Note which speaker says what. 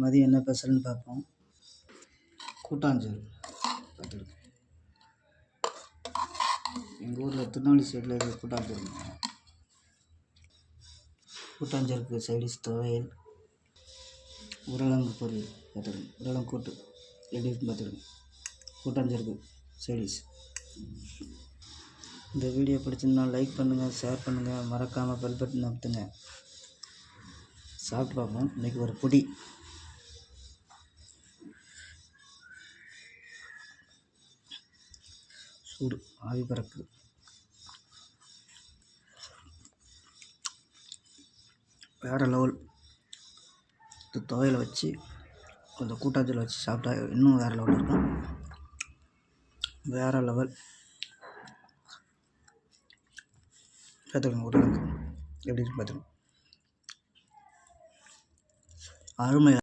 Speaker 1: மதியம் என்ன ஸ்பெஷல்னு பார்ப்போம். கூட்டாஞ்சோறு பார்த்துருக்கேன். எங்கள் ஊரில் திருநெல்வேலி சைடில் இருக்க கூட்டாஞ்சோறு. கூட்டாஞ்சோறுக்கு சைடிஷ் துவையல், உருளைக்கிழங்கு பொரியல் பார்த்துருங்க. உருளைக்கிழங்கு கூட்டு எப்படி இருக்குன்னு பார்த்துருங்க. கூட்டாஞ்சோறுக்கு சைடிஷ். இந்த வீடியோ பிடிச்சிருந்தா லைக் பண்ணுங்கள், ஷேர் பண்ணுங்கள், மறக்காமல் பெல் பட்டன் அமுத்துங்க. சாப்பிட்டு பார்ப்போம். இன்றைக்கி ஒரு பொடி சூடு ஆவி பறக்குது. வேறு லெவல். இந்த துவையலை வச்சு கொஞ்சம் கூட்டாஞ்சோறு வச்சு சாப்பிட்டா இன்னும் வேறு லெவல் இருக்கும். வேறு லெவல். பார்த்துக்கோங்க உருளைக்கிழங்கு எப்படி இருக்கு பார்த்துக்கோங்க. அருமை.